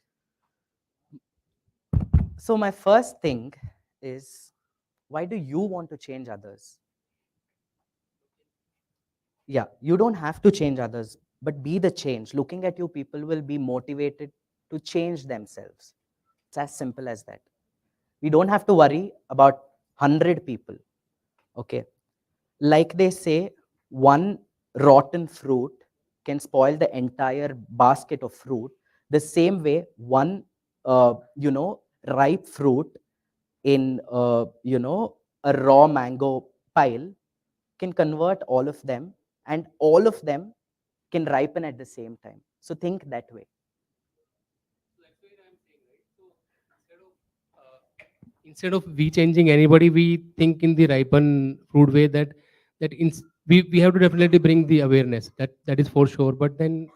So my first thing is, why do you want to change others? Yeah, you don't have to change others, but be the change. Looking at you, people will be motivated to change themselves. It's as simple as that. We don't have to worry about 100 people. Okay. Like they say, one rotten fruit can spoil the entire basket of fruit. The same way, one, ripe fruit in, a raw mango pile can convert all of them, and all of them can ripen at the same time. So think that way. So that's where I'm saying, right? So instead of we changing anybody, we think in the ripen fruit way that we have to definitely bring the awareness. That is for sure. But then,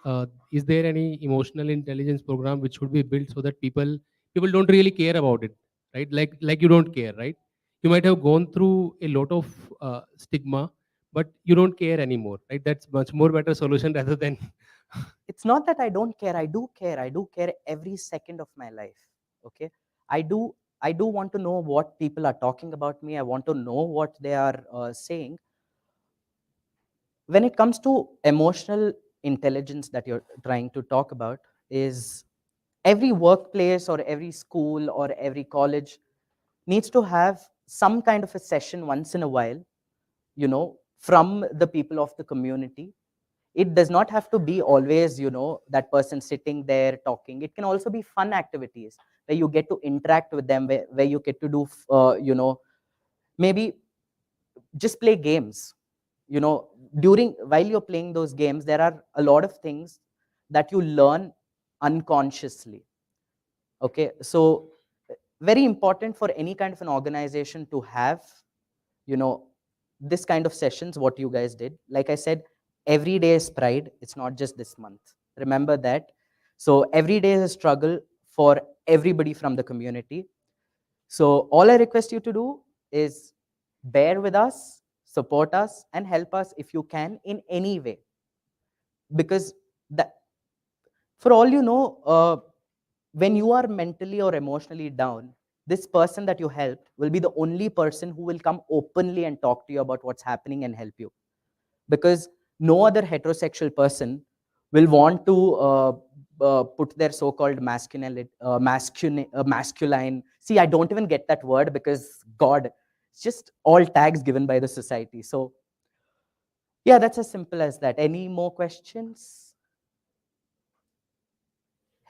is there any emotional intelligence program which should be built so that people don't really care about it, right? Like you don't care, right? You might have gone through a lot of stigma, but you don't care anymore, right? That's much more better solution rather than It's not that I don't care. I do care. I do care every second of my life. Okay. I do. I do want to know what people are talking about me. I want to know what they are saying. When it comes to emotional intelligence that you're trying to talk about, is every workplace or every school or every college needs to have some kind of a session once in a while, from the people of the community. It does not have to be always, that person sitting there talking. It can also be fun activities where you get to interact with them, where you get to do, maybe just play games. During while you're playing those games, there are a lot of things that you learn unconsciously. Okay, so very important for any kind of an organization to have, you know this kind of sessions, what you guys did. Like I said, every day is pride. It's not just this month. Remember that. So every day is a struggle for everybody from the community. So all I request you to do is bear with us, support us, and help us if you can in any way. Because that, for all you know, when you are mentally or emotionally down, this person that you helped will be the only person who will come openly and talk to you about what's happening and help you. Because no other heterosexual person will want to put their so-called masculine. See, I don't even get that word because God, it's just all tags given by the society. So yeah, that's as simple as that. Any more questions?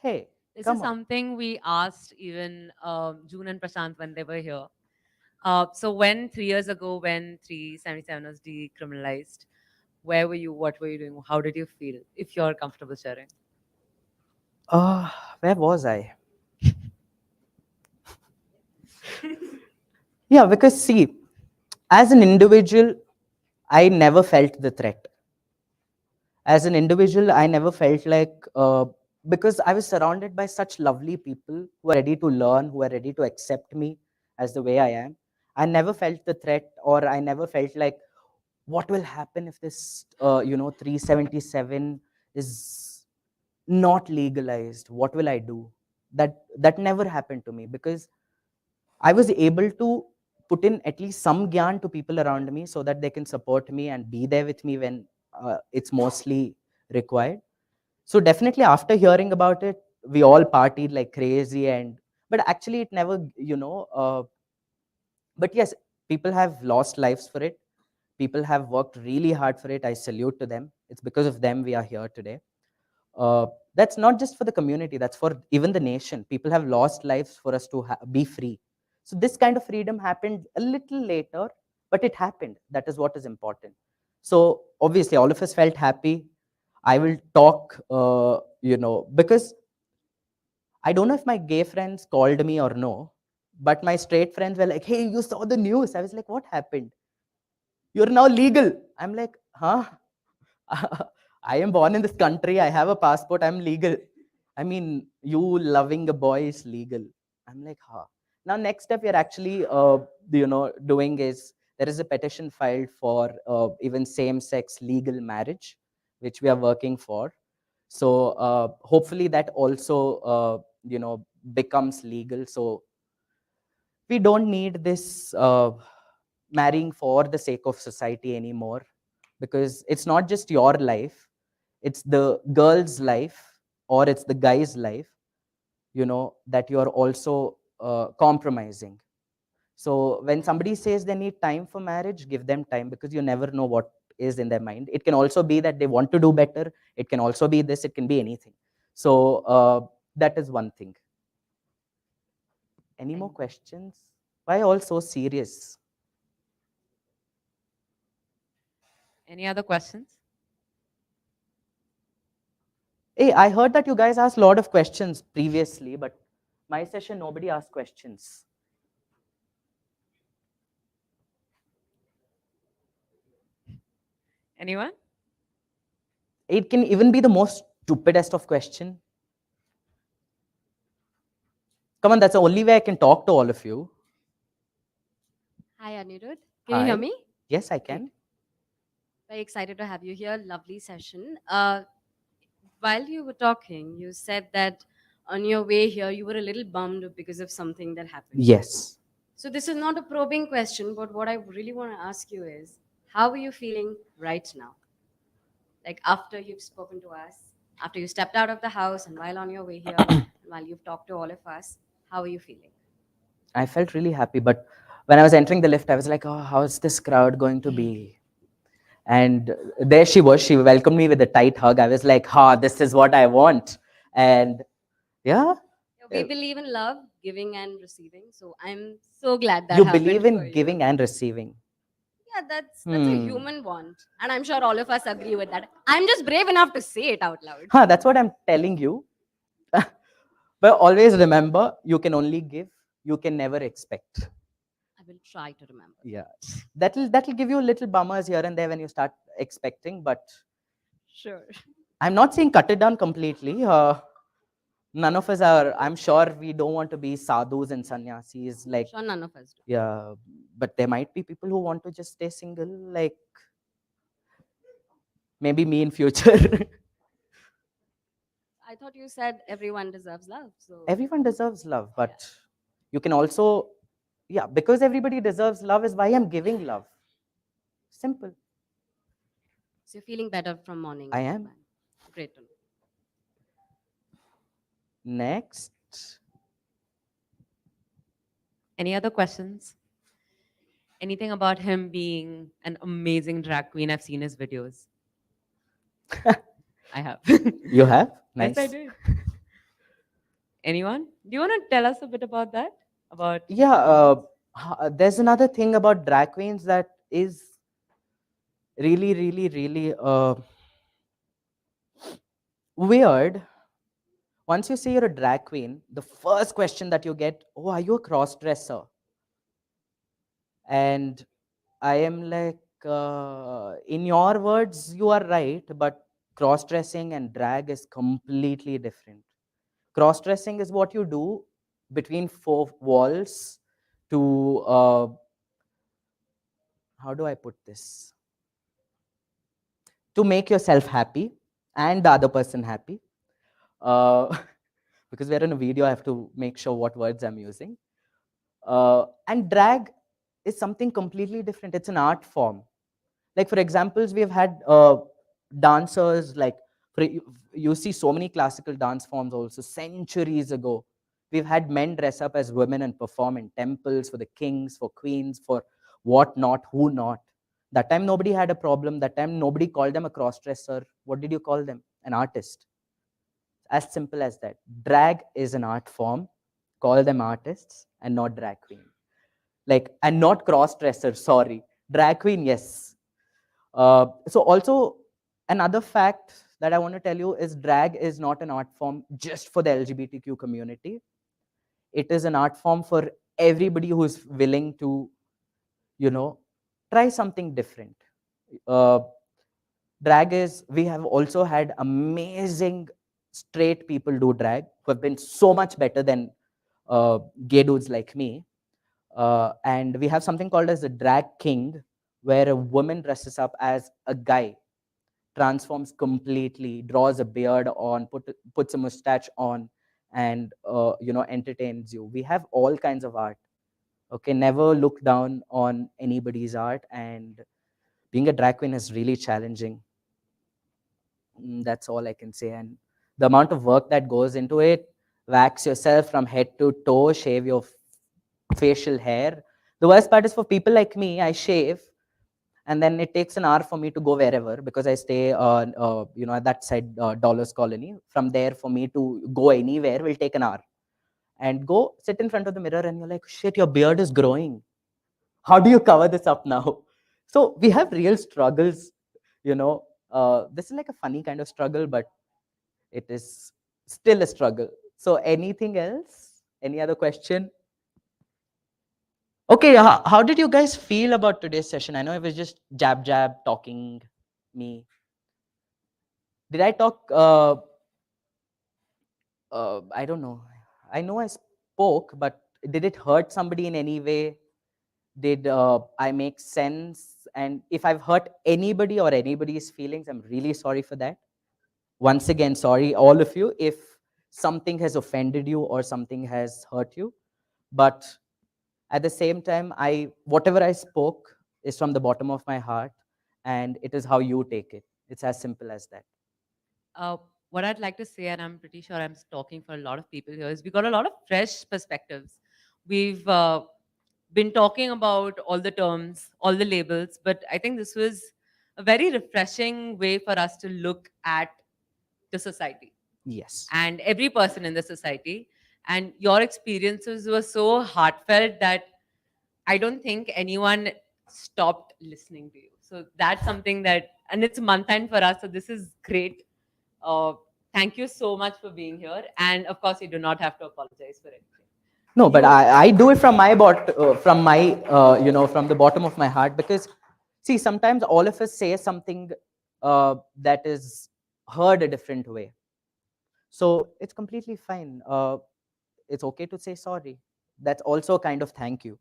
Hey, This is come on. something we asked even June and Prashant when they were here. So when 3 years ago, when 377 was decriminalized, where were you? What were you doing? How did you feel? If you're comfortable sharing. Where was I? Yeah, because see, as an individual, I never felt the threat. As an individual, I never felt like, because I was surrounded by such lovely people who are ready to learn, who are ready to accept me as the way I am. I never felt the threat, or I never felt like, what will happen if this, 377 is not legalized? What will I do? That never happened to me, because I was able to put in at least some gyan to people around me so that they can support me and be there with me when it's mostly required. So definitely after hearing about it, we all partied like crazy, but actually it never, but yes, people have lost lives for it. People have worked really hard for it. I salute to them. It's because of them we are here today. That's not just for the community, that's for even the nation. People have lost lives for us to be free. So this kind of freedom happened a little later, but it happened. That is what is important. So obviously all of us felt happy. I will talk, because I don't know if my gay friends called me or no, but my straight friends were like, hey, you saw the news. I was like, what happened? You're now legal. I'm like, huh? I am born in this country. I have a passport. I'm legal. I mean, you loving a boy is legal. I'm like, huh. Now, next step we're actually, doing is there is a petition filed for even same-sex legal marriage, which we are working for. So hopefully that also, becomes legal. So we don't need this marrying for the sake of society anymore, because it's not just your life, it's the girl's life or it's the guy's life. that you are also compromising. So when somebody says they need time for marriage, give them time, because you never know what is in their mind. It can also be that they want to do better. It can also be this, it can be anything. So that is one thing. Any more questions? Why all so serious? Any other questions? Hey, I heard that you guys asked a lot of questions previously, but my session, nobody asked questions. Anyone? It can even be the most stupidest of question. Come on, that's the only way I can talk to all of you. Hi, Anirudh. Can you hear Hi. me? Yes, I can. Very excited to have you here. Lovely session. While you were talking, you said that on your way here, you were a little bummed because of something that happened. Yes. So, this is not a probing question, but what I really want to ask you is how are you feeling right now? Like after you've spoken to us, after you stepped out of the house, and while on your way here, while you've talked to all of us, how are you feeling? I felt really happy, but when I was entering the lift, I was like, oh, how is this crowd going to be? And there she was. She welcomed me with a tight hug. I was like, this is what I want. And yeah. We believe in love, giving and receiving. So I'm so glad that You happened believe for in you. giving and receiving. Yeah, that's a human want, and I'm sure all of us agree with that. I'm just brave enough to say it out loud. That's what I'm telling you. But always remember, you can only give, you can never expect. I will try to remember. Yeah. That'll give you little bummers here and there when you start expecting, but Sure. I'm not saying cut it down completely. None of us are, I'm sure we don't want to be sadhus and sannyasis, like, Sure, none of us do. yeah, but there might be people who want to just stay single, like maybe me in future. I thought you said everyone deserves love. So Everyone deserves love, but you can also, yeah, because everybody deserves love is why I'm giving love. Simple. so you're feeling better from morning. I am. Great to know. Next. Any other questions? Anything about him being an amazing drag queen? I've seen his videos. I have. You have? Nice. Yes, I did. Anyone? Do you want to tell us a bit about that? About Yeah, there's another thing about drag queens that is really, really, really weird. Once you say you're a drag queen, the first question that you get, oh, are you a cross dresser? And I am like, in your words, you are right, but cross dressing and drag is completely different. Cross dressing is what you do between four walls to, how do I put this? To make yourself happy and the other person happy. Because we're in a video, I have to make sure what words I'm using. And drag is something completely different. It's an art form. Like, for examples, we've had dancers, like, you see so many classical dance forms also centuries ago. We've had men dress up as women and perform in temples for the kings, for queens, for what not, who not. That time nobody had a problem. That time nobody called them a cross-dresser. What did you call them? An artist. As simple as that. Drag is an art form. Call them artists and not drag queen. Like, and not cross-dresser, sorry. Drag queen, yes. So also another fact that I want to tell you is drag is not an art form just for the LGBTQ community. It is an art form for everybody who is willing to, try something different. Uh, Drag is, we have also had amazing straight people do drag who have been so much better than gay dudes like me. And we have something called as the drag king, where a woman dresses up as a guy, transforms completely, draws a beard on, puts a mustache on, and entertains you. We have all kinds of art. Okay, never look down on anybody's art, and being a drag queen is really challenging. That's all I can say. And the amount of work that goes into it, wax yourself from head to toe, shave your facial hair. The worst part is for people like me, I shave, and then it takes an hour for me to go wherever because I stay, at that side, Dollars Colony. From there, for me to go anywhere will take an hour. And go sit in front of the mirror, and you're like, shit, your beard is growing. How do you cover this up now? So we have real struggles, This is like a funny kind of struggle, but it is still a struggle. So anything else? Any other question? Okay, how did you guys feel about today's session? I know it was just jab talking me. Did I talk? I don't know. I know I spoke, but did it hurt somebody in any way? Did I make sense? And if I've hurt anybody or anybody's feelings, I'm really sorry for that. Once again, sorry, all of you, if something has offended you or something has hurt you. But at the same time, whatever I spoke is from the bottom of my heart, and it is how you take it. It's as simple as that. What I'd like to say, and I'm pretty sure I'm talking for a lot of people here, is we got a lot of fresh perspectives. We've been talking about all the terms, all the labels, but I think this was a very refreshing way for us to look at the society Yes. and every person in the society. And your experiences were so heartfelt that I don't think anyone stopped listening to you. So that's something that, and it's month end for us. So this is great. Uh, Thank you so much for being here. And of course, you do not have to apologize for anything. No, but I do it from my from the bottom of my heart, because see, sometimes all of us say something that is heard a different way. So it's completely fine. It's okay to say sorry. That's also a kind of thank you.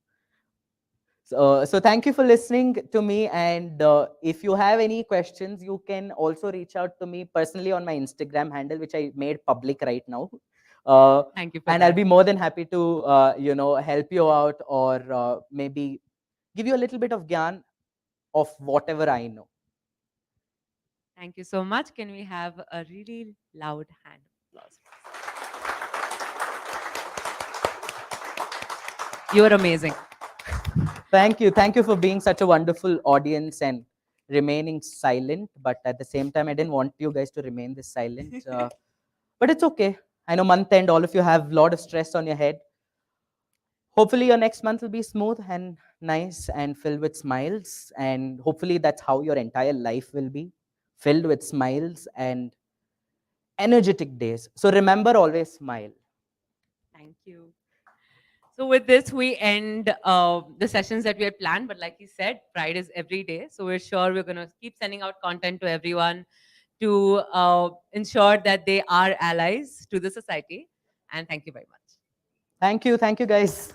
So thank you for listening to me. And if you have any questions, you can also reach out to me personally on my Instagram handle, which I made public right now. Thank you for And that. I'll be more than happy to, help you out, or maybe give you a little bit of gyan of whatever I know. Thank you so much. Can we have a really loud hand applause? You are amazing. Thank you. Thank you for being such a wonderful audience and remaining silent. But at the same time, I didn't want you guys to remain this silent. But it's okay. I know month end, all of you have a lot of stress on your head. Hopefully, your next month will be smooth and nice and filled with smiles. And hopefully, that's how your entire life will be, filled with smiles and energetic days. So remember, always smile. Thank you. So with this, we end the sessions that we had planned. But like you said, Pride is every day. So we're sure we're going to keep sending out content to everyone to ensure that they are allies to the society. And thank you very much. Thank you. Thank you, guys.